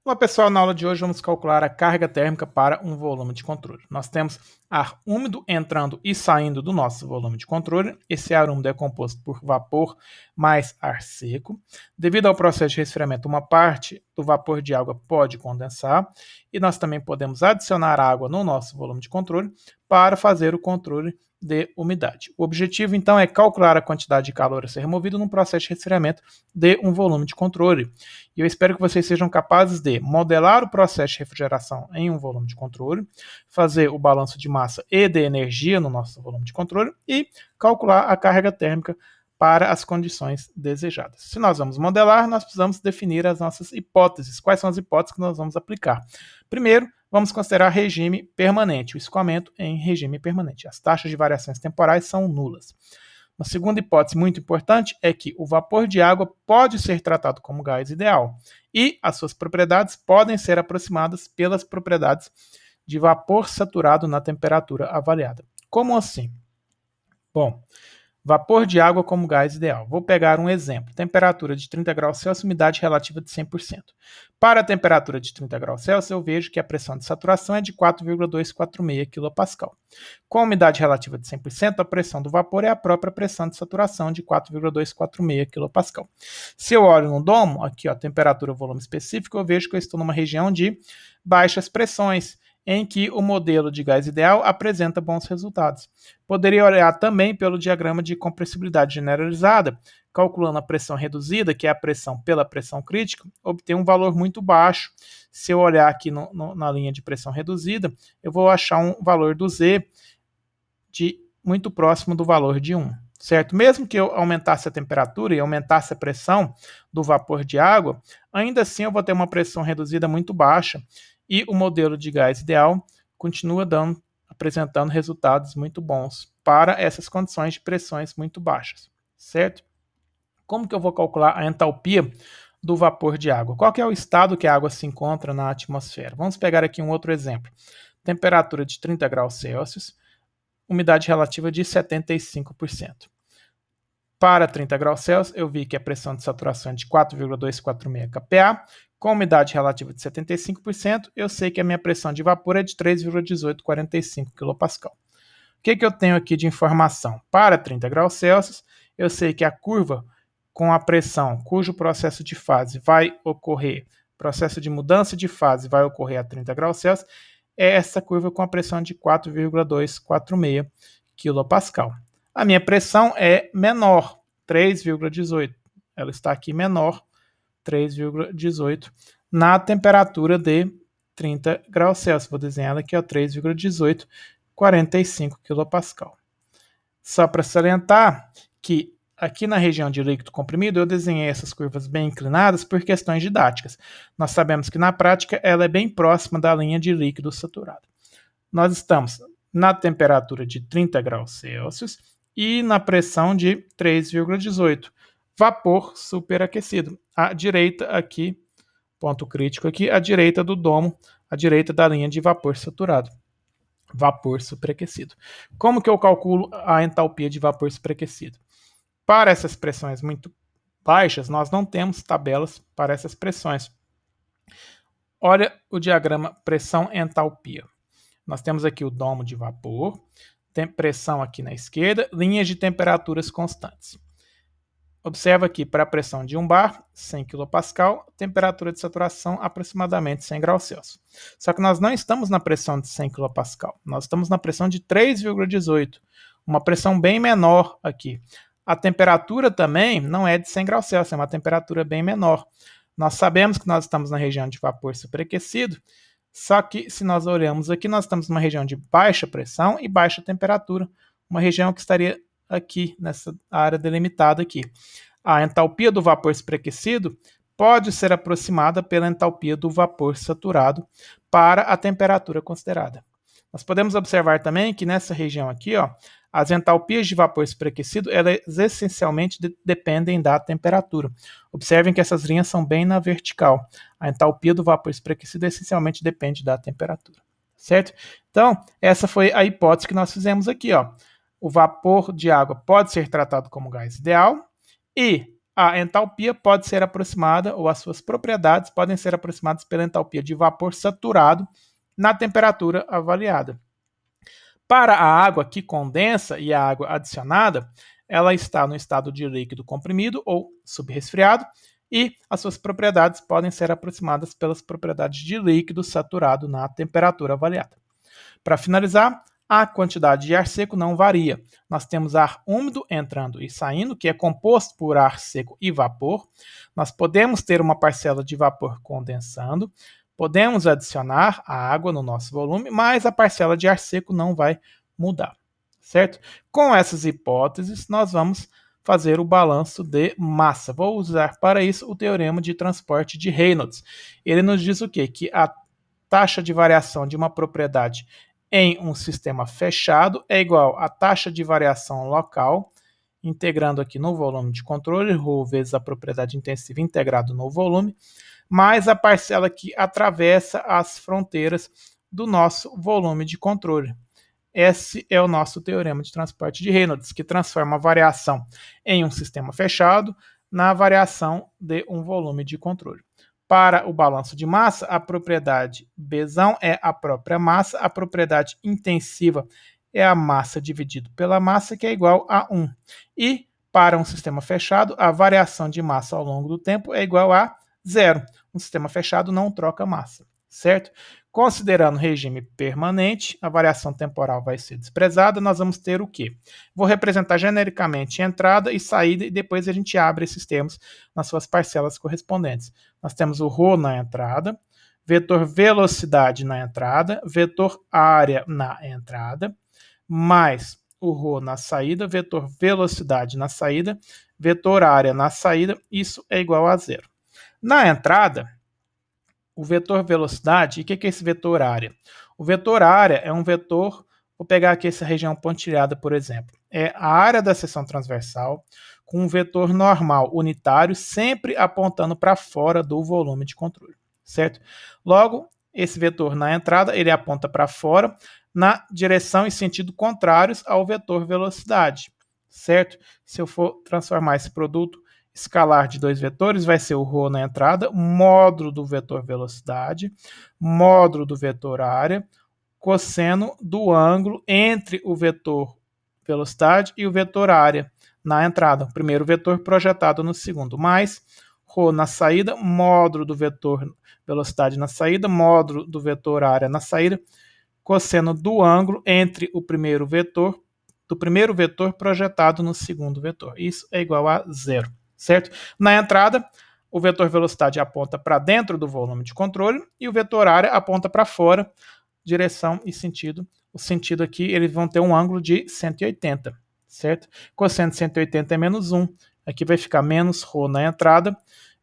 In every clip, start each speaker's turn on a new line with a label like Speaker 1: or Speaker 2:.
Speaker 1: Olá pessoal, na aula de hoje vamos calcular a carga térmica para um volume de controle. Nós temos ar úmido entrando e saindo do nosso volume de controle. Esse ar úmido é composto por vapor mais ar seco. Devido ao processo de resfriamento, uma parte do vapor de água pode condensar e nós também podemos adicionar água no nosso volume de controle para fazer o controle de umidade. O objetivo então é calcular a quantidade de calor a ser removido num processo de resfriamento de um volume de controle. E eu espero que vocês sejam capazes de modelar o processo de refrigeração em um volume de controle, fazer o balanço de massa e de energia no nosso volume de controle e calcular a carga térmica para as condições desejadas. Se nós vamos modelar, nós precisamos definir as nossas hipóteses. Quais são as hipóteses que nós vamos aplicar? Primeiro, vamos considerar regime permanente, o escoamento em regime permanente. As taxas de variações temporais são nulas. Uma segunda hipótese muito importante é que o vapor de água pode ser tratado como gás ideal e as suas propriedades podem ser aproximadas pelas propriedades de vapor saturado na temperatura avaliada. Como assim? Bom, vapor de água como gás ideal. Vou pegar um exemplo. Temperatura de 30 graus Celsius, umidade relativa de 100%. Para a temperatura de 30 graus Celsius, eu vejo que a pressão de saturação é de 4,246 kPa. Com a umidade relativa de 100%, a pressão do vapor é a própria pressão de saturação de 4,246 kPa. Se eu olho no domo, aqui ó, temperatura, volume específico, eu vejo que eu estou numa região de baixas pressões, em que o modelo de gás ideal apresenta bons resultados. Poderia olhar também pelo diagrama de compressibilidade generalizada, calculando a pressão reduzida, que é a pressão pela pressão crítica, obter um valor muito baixo. Se eu olhar aqui na linha de pressão reduzida, eu vou achar um valor do Z muito próximo do valor de 1. Certo? Mesmo que eu aumentasse a temperatura e aumentasse a pressão do vapor de água, ainda assim eu vou ter uma pressão reduzida muito baixa, e o modelo de gás ideal continua apresentando resultados muito bons para essas condições de pressões muito baixas, certo? Como que eu vou calcular a entalpia do vapor de água? Qual que é o estado que a água se encontra na atmosfera? Vamos pegar aqui um outro exemplo. Temperatura de 30 graus Celsius, umidade relativa de 75%. Para 30 graus Celsius, eu vi que a pressão de saturação é de 4,246 kPa, com umidade relativa de 75%, eu sei que a minha pressão de vapor é de 3,1845 kPa. O que eu tenho aqui de informação? Para 30 graus Celsius, eu sei que a curva com a pressão, cujo processo de fase vai ocorrer, processo de mudança de fase vai ocorrer a 30 graus Celsius, é essa curva com a pressão de 4,246 kPa. A minha pressão é menor, 3,18. Ela está aqui menor, 3,18, na temperatura de 30 graus Celsius. Vou desenhar ela aqui, 3,1845 kPa. Só para salientar que aqui na região de líquido comprimido eu desenhei essas curvas bem inclinadas por questões didáticas. Nós sabemos que na prática ela é bem próxima da linha de líquido saturado. Nós estamos na temperatura de 30 graus Celsius e na pressão de 3,18. Vapor superaquecido. À direita aqui, ponto crítico aqui, à direita do domo, à direita da linha de vapor saturado. Vapor superaquecido. Como que eu calculo a entalpia de vapor superaquecido? Para essas pressões muito baixas, nós não temos tabelas para essas pressões. Olha o diagrama pressão-entalpia. Nós temos aqui o domo de vapor, tem pressão aqui na esquerda, linhas de temperaturas constantes. Observa aqui para a pressão de 1 bar, 100 kPa, temperatura de saturação aproximadamente 100 graus Celsius. Só que nós não estamos na pressão de 100 kPa, nós estamos na pressão de 3,18, uma pressão bem menor aqui. A temperatura também não é de 100 graus Celsius, é uma temperatura bem menor. Nós sabemos que nós estamos na região de vapor superaquecido, só que se nós olhamos aqui, nós estamos numa região de baixa pressão e baixa temperatura, uma região que estaria aqui nessa área delimitada aqui. A entalpia do vapor superaquecido pode ser aproximada pela entalpia do vapor saturado para a temperatura considerada. Nós podemos observar também que nessa região aqui, as entalpias de vapor superaquecido, elas essencialmente dependem da temperatura. Observem que essas linhas são bem na vertical. A entalpia do vapor superaquecido essencialmente depende da temperatura, certo? Então, essa foi a hipótese que nós fizemos aqui, O vapor de água pode ser tratado como gás ideal e A entalpia pode ser aproximada, ou as suas propriedades podem ser aproximadas pela entalpia de vapor saturado na temperatura avaliada. Para a água que condensa e a água adicionada, ela está no estado de líquido comprimido ou subresfriado, e as suas propriedades podem ser aproximadas pelas propriedades de líquido saturado na temperatura avaliada. Para finalizar, a quantidade de ar seco não varia. Nós temos ar úmido entrando e saindo, que é composto por ar seco e vapor. Nós podemos ter uma parcela de vapor condensando, podemos adicionar a água no nosso volume, mas a parcela de ar seco não vai mudar, certo? Com essas hipóteses, nós vamos fazer o balanço de massa. Vou usar para isso o teorema de transporte de Reynolds. Ele nos diz o quê? Que a taxa de variação de uma propriedade em um sistema fechado é igual à taxa de variação local, integrando aqui no volume de controle, ρ vezes a propriedade intensiva integrado no volume, mais a parcela que atravessa as fronteiras do nosso volume de controle. Esse é o nosso teorema de transporte de Reynolds, que transforma a variação em um sistema fechado na variação de um volume de controle. Para o balanço de massa, a propriedade Bzão é a própria massa, a propriedade intensiva é a massa dividido pela massa, que é igual a 1. E, para um sistema fechado, a variação de massa ao longo do tempo é igual a 0. Um sistema fechado não troca massa, certo? Considerando regime permanente, a variação temporal vai ser desprezada, nós vamos ter o quê? Vou representar genericamente entrada e saída, e depois a gente abre esses termos nas suas parcelas correspondentes. Nós temos o ρ na entrada, vetor velocidade na entrada, vetor área na entrada, mais o ρ na saída, vetor velocidade na saída, vetor área na saída, isso é igual a 0. Na entrada, o vetor velocidade, e o que é esse vetor área? O vetor área é um vetor, vou pegar aqui essa região pontilhada, por exemplo, é a área da seção transversal com um vetor normal unitário sempre apontando para fora do volume de controle, certo? Logo, esse vetor na entrada, ele aponta para fora na direção e sentido contrários ao vetor velocidade, certo? Se eu for transformar esse produto escalar de dois vetores, vai ser o ρ na entrada, módulo do vetor velocidade, módulo do vetor área, cosseno do ângulo entre o vetor velocidade e o vetor área na entrada. O primeiro vetor projetado no segundo, mais ρ na saída, módulo do vetor velocidade na saída, módulo do vetor área na saída, cosseno do ângulo entre o primeiro vetor, do primeiro vetor projetado no segundo vetor. Isso é igual a 0. Certo? Na entrada, o vetor velocidade aponta para dentro do volume de controle e o vetor área aponta para fora, direção e sentido. O sentido aqui, eles vão ter um ângulo de 180, certo? Cosseno de 180 é menos 1. Aqui vai ficar menos ρ na entrada,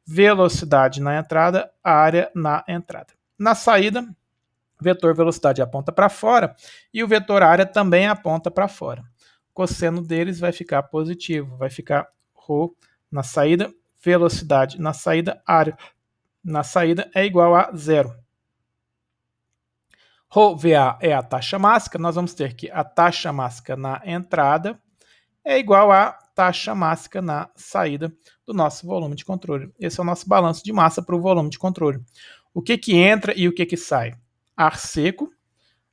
Speaker 1: velocidade na entrada, área na entrada. Na saída, o vetor velocidade aponta para fora e o vetor área também aponta para fora. O cosseno deles vai ficar positivo, vai ficar ρ na saída, velocidade na saída, área na saída é igual a 0. ρVA é a taxa mássica, nós vamos ter que a taxa mássica na entrada é igual à taxa mássica na saída do nosso volume de controle. Esse é o nosso balanço de massa para o volume de controle. O que entra e o que sai? Ar seco,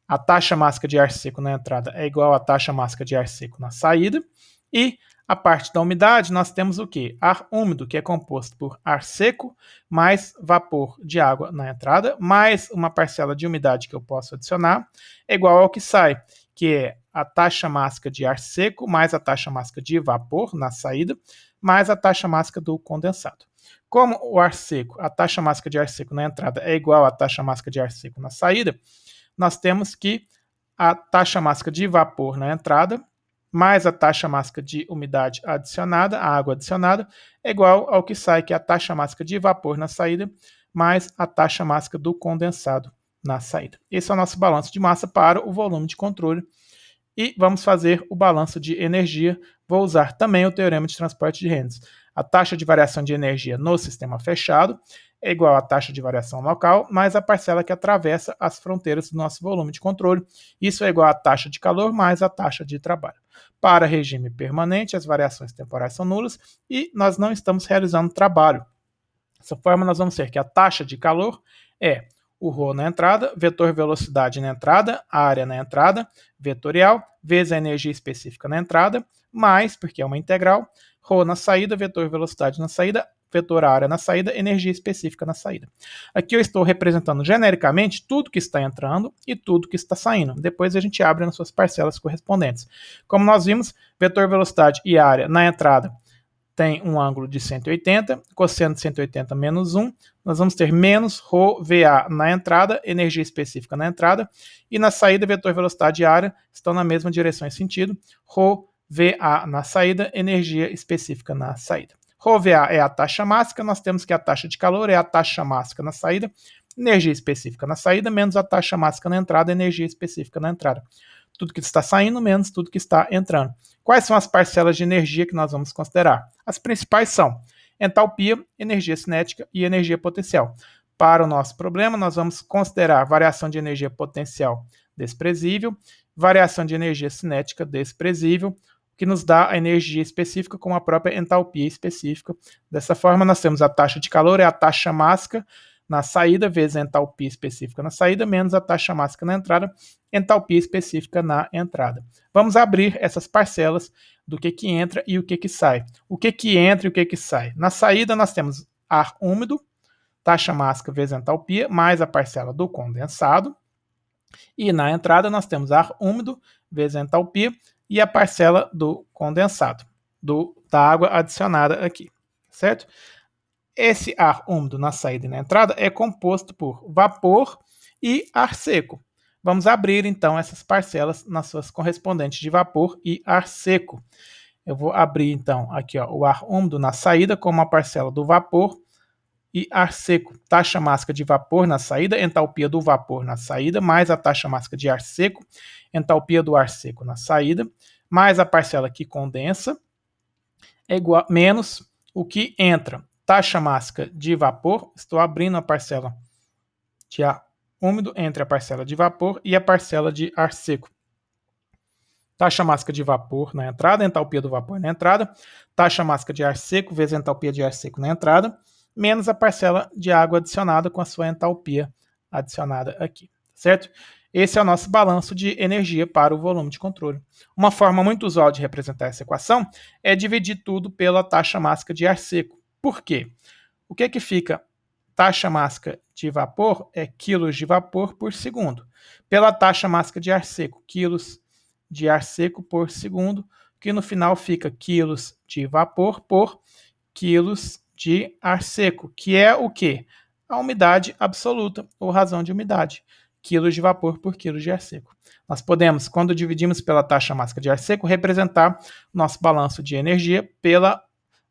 Speaker 1: a taxa mássica de ar seco na entrada é igual à taxa mássica de ar seco na saída, e a parte da umidade, nós temos o quê? Ar úmido, que é composto por ar seco, mais vapor de água na entrada, mais uma parcela de umidade que eu posso adicionar, é igual ao que sai, que é a taxa mássica de ar seco, mais a taxa mássica de vapor na saída, mais a taxa mássica do condensado. Como o ar seco, a taxa mássica de ar seco na entrada é igual à taxa mássica de ar seco na saída, nós temos que a taxa mássica de vapor na entrada, mais a taxa mássica de umidade adicionada, a água adicionada, é igual ao que sai, que é a taxa mássica de vapor na saída, mais a taxa mássica do condensado na saída. Esse é o nosso balanço de massa para o volume de controle. E vamos fazer o balanço de energia. Vou usar também o teorema de transporte de Reynolds. A taxa de variação de energia no sistema fechado é igual à taxa de variação local mais a parcela que atravessa as fronteiras do nosso volume de controle. Isso é igual à taxa de calor mais a taxa de trabalho. Para regime permanente, as variações temporais são nulas e nós não estamos realizando trabalho. Dessa forma, nós vamos ter que a taxa de calor é o ρ na entrada, vetor velocidade na entrada, área na entrada, vetorial, vezes a energia específica na entrada, mais, porque é uma integral, ρ na saída, vetor velocidade na saída, vetor área na saída, energia específica na saída. Aqui eu estou representando genericamente tudo que está entrando e tudo que está saindo. Depois a gente abre nas suas parcelas correspondentes. Como nós vimos, vetor velocidade e área na entrada tem um ângulo de 180, cosseno de 180 menos 1, nós vamos ter menos ρVA na entrada, energia específica na entrada, e na saída, vetor velocidade e área estão na mesma direção e sentido, ρVA na saída, energia específica na saída. ρVA é a taxa máxima, nós temos que a taxa de calor é a taxa máxima na saída, energia específica na saída, menos a taxa máxima na entrada, energia específica na entrada. Tudo que está saindo menos tudo que está entrando. Quais são as parcelas de energia que nós vamos considerar? As principais são entalpia, energia cinética e energia potencial. Para o nosso problema, nós vamos considerar variação de energia potencial desprezível, variação de energia cinética desprezível, que nos dá a energia específica com a própria entalpia específica. Dessa forma, nós temos a taxa de calor, é a taxa máxima na saída, vezes a entalpia específica na saída, menos a taxa máxima na entrada, entalpia específica na entrada. Vamos abrir essas parcelas do que entra e o que sai. O que entra e o que sai. Na saída, nós temos ar úmido, taxa máxima vezes entalpia, mais a parcela do condensado. E na entrada, nós temos ar úmido vezes entalpia e a parcela do condensado, da água adicionada aqui, certo? Esse ar úmido na saída e na entrada é composto por vapor e ar seco. Vamos abrir, então, essas parcelas nas suas correspondentes de vapor e ar seco. Eu vou abrir, então, aqui ó, o ar úmido na saída como a parcela do vapor e ar seco. Taxa máxima de vapor na saída, entalpia do vapor na saída, mais a taxa máxima de ar seco, entalpia do ar seco na saída, mais a parcela que condensa, é igual, menos o que entra. Taxa máxima de vapor, estou abrindo a parcela de ar úmido entre a parcela de vapor e a parcela de ar seco. Taxa máxima de vapor na entrada, entalpia do vapor na entrada, taxa máxima de ar seco vezes a entalpia de ar seco na entrada, menos a parcela de água adicionada com a sua entalpia adicionada aqui, certo? Esse é o nosso balanço de energia para o volume de controle. Uma forma muito usual de representar essa equação é dividir tudo pela taxa máxima de ar seco. Por quê? O que fica? Taxa máxima de vapor é quilos de vapor por segundo. Pela taxa máxima de ar seco, quilos de ar seco por segundo, que no final fica quilos de vapor por quilos de ar seco, que é o quê? A umidade absoluta, ou razão de umidade. Quilos de vapor por quilos de ar seco. Nós podemos, quando dividimos pela taxa máxima de ar seco, representar nosso balanço de energia pela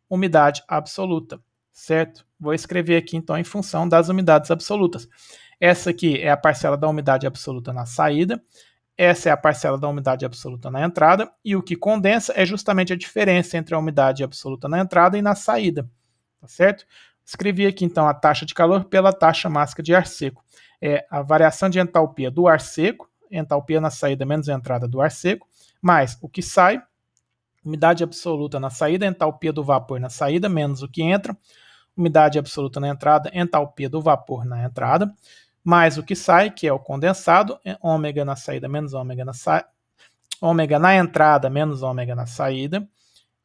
Speaker 1: umidade absoluta, certo? Vou escrever aqui, então, em função das umidades absolutas. Essa aqui é a parcela da umidade absoluta na saída, essa é a parcela da umidade absoluta na entrada, e o que condensa é justamente a diferença entre a umidade absoluta na entrada e na saída, tá certo? Escrevi aqui, então, a taxa de calor pela taxa máxima de ar seco. É a variação de entalpia do ar seco, entalpia na saída menos a entrada do ar seco, mais o que sai, umidade absoluta na saída, entalpia do vapor na saída, menos o que entra, umidade absoluta na entrada, entalpia do vapor na entrada, mais o que sai, que é o condensado, ômega na saída menos ômega ômega na entrada menos ômega na saída,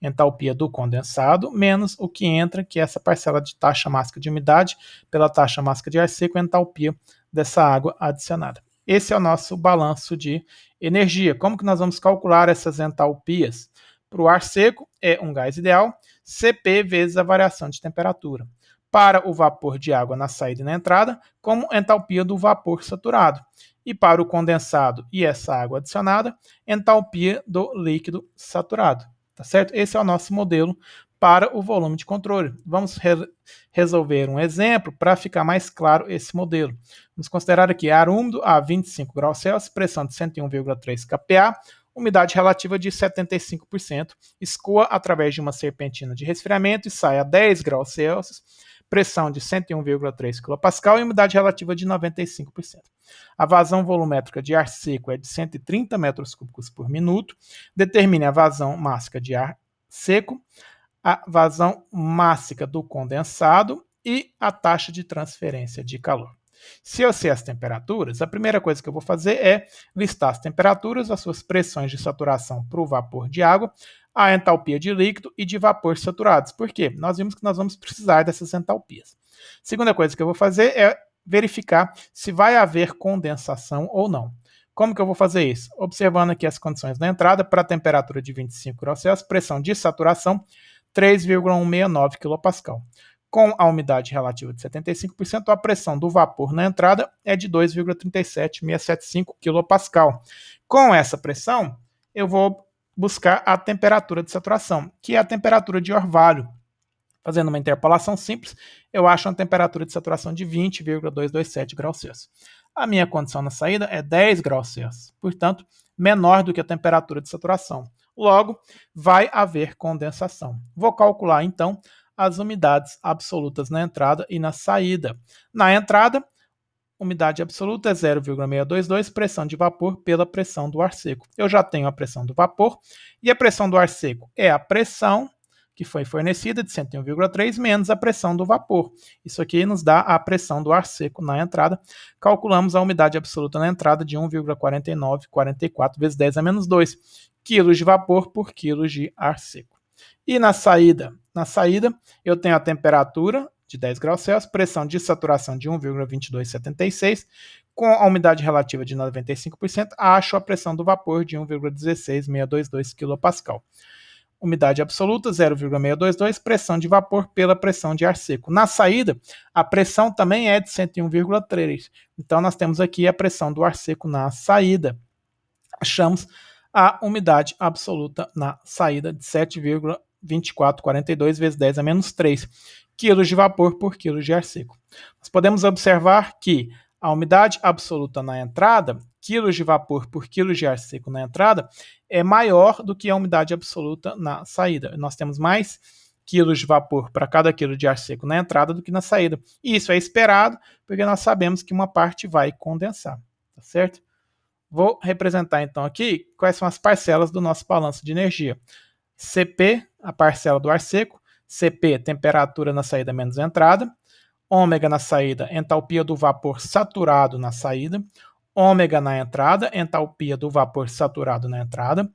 Speaker 1: entalpia do condensado, menos o que entra, que é essa parcela de taxa máxima de umidade, pela taxa máxima de ar seco, entalpia dessa água adicionada. Esse é o nosso balanço de energia. Como que nós vamos calcular essas entalpias? Para o ar seco, é um gás ideal, Cp vezes a variação de temperatura. Para o vapor de água na saída e na entrada, como entalpia do vapor saturado. E para o condensado e essa água adicionada, entalpia do líquido saturado. Tá certo? Esse é o nosso modelo para o volume de controle. Vamos resolver um exemplo para ficar mais claro esse modelo. Vamos considerar aqui ar úmido a 25 graus Celsius, pressão de 101,3 kPa, umidade relativa de 75%, escoa através de uma serpentina de resfriamento e sai a 10 graus Celsius, pressão de 101,3 kPa e umidade relativa de 95%. A vazão volumétrica de ar seco é de 130 metros cúbicos por minuto. Determine a vazão mássica de ar seco, a vazão mássica do condensado e a taxa de transferência de calor. Se eu sei as temperaturas, a primeira coisa que eu vou fazer é listar as temperaturas, as suas pressões de saturação para o vapor de água, a entalpia de líquido e de vapor saturados. Por quê? Nós vimos que nós vamos precisar dessas entalpias. Segunda coisa que eu vou fazer é verificar se vai haver condensação ou não. Como que eu vou fazer isso? Observando aqui as condições da entrada, para a temperatura de 25 graus Celsius, pressão de saturação 3,169 kPa. Com a umidade relativa de 75%, a pressão do vapor na entrada é de 2,37675 kPa. Com essa pressão, eu vou buscar a temperatura de saturação, que é a temperatura de orvalho. Fazendo uma interpolação simples, eu acho uma temperatura de saturação de 20,227 graus Celsius. A minha condição na saída é 10 graus Celsius, portanto, menor do que a temperatura de saturação. Logo, vai haver condensação. Vou calcular, então, as umidades absolutas na entrada e na saída. Na entrada, umidade absoluta é 0,622, pressão de vapor pela pressão do ar seco. Eu já tenho a pressão do vapor, e a pressão do ar seco é a pressão que foi fornecida de 101,3 menos a pressão do vapor. Isso aqui nos dá a pressão do ar seco na entrada. Calculamos a umidade absoluta na entrada de 1,4944 vezes 10 a menos 2 quilos de vapor por quilos de ar seco. E na saída? Na saída, eu tenho a temperatura de 10 graus Celsius, pressão de saturação de 1,2276, com a umidade relativa de 95%, acho a pressão do vapor de 1,16622 kPa. Umidade absoluta 0,622, pressão de vapor pela pressão de ar seco. Na saída, a pressão também é de 101,3. Então, nós temos aqui a pressão do ar seco na saída. Achamos a umidade absoluta na saída de 7,2442 vezes 10 a menos 3 quilos de vapor por quilo de ar seco. Nós podemos observar que a umidade absoluta na entrada, quilos de vapor por quilo de ar seco na entrada, é maior do que a umidade absoluta na saída. Nós temos mais quilos de vapor para cada quilo de ar seco na entrada do que na saída. E isso é esperado, porque nós sabemos que uma parte vai condensar, tá certo? Vou representar então aqui quais são as parcelas do nosso balanço de energia. Cp, a parcela do ar seco, Cp, temperatura na saída menos entrada, ômega na saída, entalpia do vapor saturado na saída, ômega na entrada, entalpia do vapor saturado na entrada,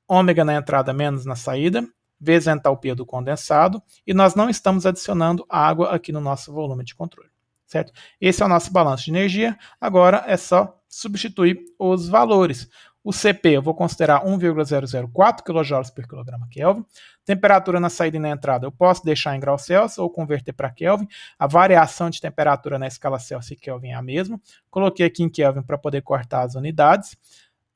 Speaker 1: ômega na entrada menos na saída, vezes a entalpia do condensado, e nós não estamos adicionando água aqui no nosso volume de controle, certo? Esse é o nosso balanço de energia, agora é só substituir os valores. O Cp eu vou considerar 1,004 kJ por quilograma Kelvin. Temperatura na saída e na entrada eu posso deixar em graus Celsius ou converter para Kelvin. A variação de temperatura na escala Celsius e Kelvin é a mesma. Coloquei aqui em Kelvin para poder cortar as unidades.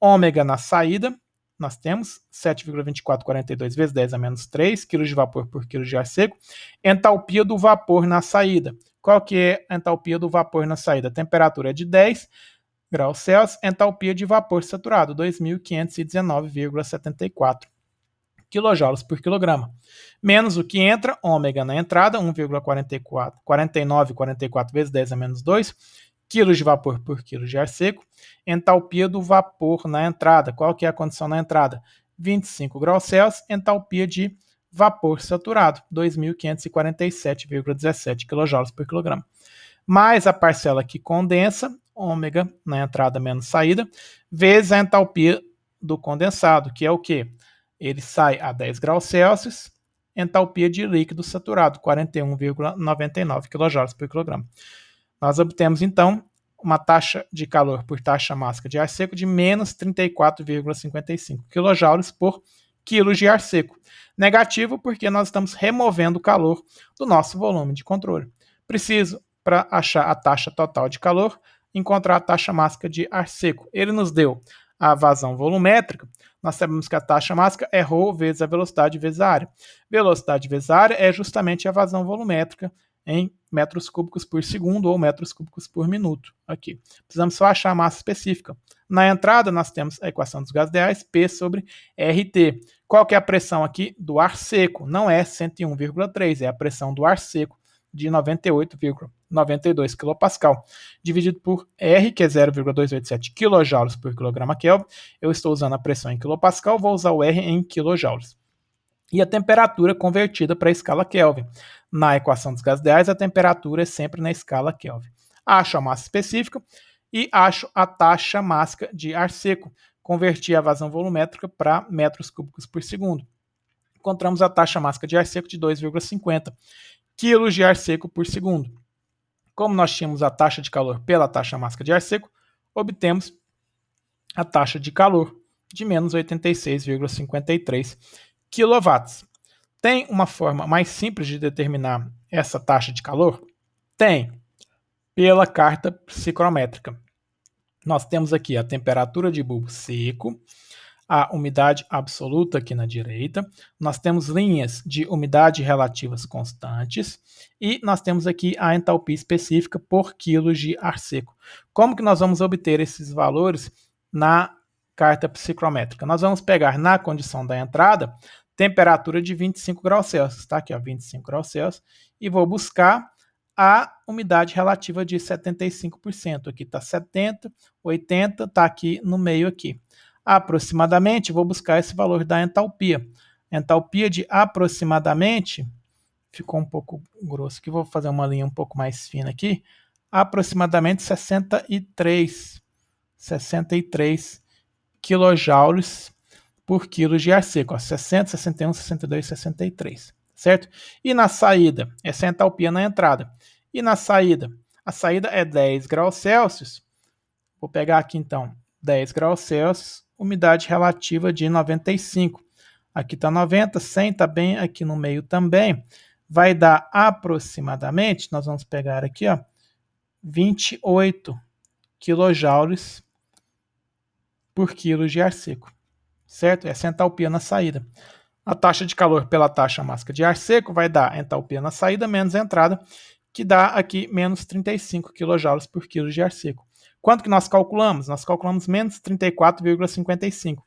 Speaker 1: Ômega na saída, nós temos 7,2442 vezes 10 a menos 3 kg de vapor por quilo de ar seco. Entalpia do vapor na saída. Qual que é a entalpia do vapor na saída? A temperatura é de 10 graus Celsius, entalpia de vapor saturado, 2.519,74 kJ por quilograma. Menos o que entra, ômega na entrada, 1,4944 vezes 10 a menos 2 kg de vapor por quilo de ar seco. Entalpia do vapor na entrada. Qual que é a condição na entrada? 25 graus Celsius, entalpia de vapor saturado, 2.547,17 kJ por quilograma. Mais a parcela que condensa, ômega na entrada menos saída, vezes a entalpia do condensado, que é o quê? Ele sai a 10 graus Celsius, entalpia de líquido saturado, 41,99 kJ por quilograma. Nós obtemos, então, uma taxa de calor por taxa mássica de ar seco de menos 34,55 kJ por quilo de ar seco. Negativo porque nós estamos removendo o calor do nosso volume de controle. Preciso, para achar a taxa total de calor, encontrar a taxa mássica de ar seco. Ele nos deu a vazão volumétrica. Nós sabemos que a taxa mássica é ρ vezes a velocidade vezes a área. Velocidade vezes a área é justamente a vazão volumétrica em metros cúbicos por segundo ou metros cúbicos por minuto. Aqui. Precisamos só achar a massa específica. Na entrada, nós temos a equação dos gases ideais, P sobre RT. Qual que é a pressão aqui do ar seco? Não é 101,3, é a pressão do ar seco de 98,92 kPa, dividido por R, que é 0,287 kJ por quilograma Kelvin. Eu estou usando a pressão em kPa, vou usar o R em kJ. E a temperatura convertida para a escala Kelvin. Na equação dos gases ideais, a temperatura é sempre na escala Kelvin. Acho a massa específica e acho a taxa mássica de ar seco. Converti a vazão volumétrica para metros cúbicos por segundo. Encontramos a taxa mássica de ar seco de 2,50 kg de ar seco por segundo. Como nós tínhamos a taxa de calor pela taxa mássica de ar seco, obtemos a taxa de calor de menos 86,53 kW. Tem uma forma mais simples de determinar essa taxa de calor? Tem, pela carta psicométrica. Nós temos aqui a temperatura de bulbo seco, a umidade absoluta aqui na direita, nós temos linhas de umidade relativas constantes e nós temos aqui a entalpia específica por quilo de ar seco. Como que nós vamos obter esses valores na carta psicométrica? Nós vamos pegar na condição da entrada temperatura de 25 graus Celsius, tá aqui, ó, 25 graus Celsius, e vou buscar a umidade relativa de 75%. Aqui está 70, 80, está aqui no meio aqui. Aproximadamente, vou buscar esse valor da entalpia. Entalpia de aproximadamente, ficou um pouco grosso aqui, vou fazer uma linha um pouco mais fina aqui, aproximadamente 63 kJ por quilo de ar seco, ó, 60, 61, 62, 63, certo? E na saída, essa é a entalpia na entrada. E na saída, a saída é 10 graus Celsius, vou pegar aqui então 10 graus Celsius, umidade relativa de 95. Aqui está 90, 100 está bem aqui no meio também. Vai dar aproximadamente, nós vamos pegar aqui, ó, 28 kJ por quilo de ar seco, certo? Essa é a entalpia na saída. A taxa de calor pela taxa mássica de ar seco vai dar entalpia na saída menos a entrada, que dá aqui menos 35 kJ por quilo de ar seco. Quanto que nós calculamos? Nós calculamos menos 34,55.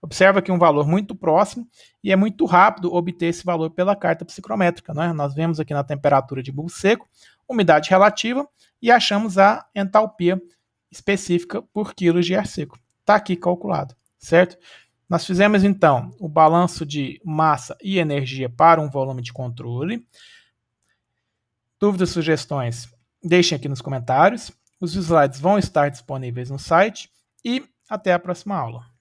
Speaker 1: Observa aqui um valor muito próximo e é muito rápido obter esse valor pela carta psicométrica, né? Nós vemos aqui na temperatura de bulbo seco, umidade relativa e achamos a entalpia específica por quilo de ar seco. Está aqui calculado, certo? Nós fizemos então o balanço de massa e energia para um volume de controle. Dúvidas, sugestões, deixem aqui nos comentários. Os slides vão estar disponíveis no site e até a próxima aula.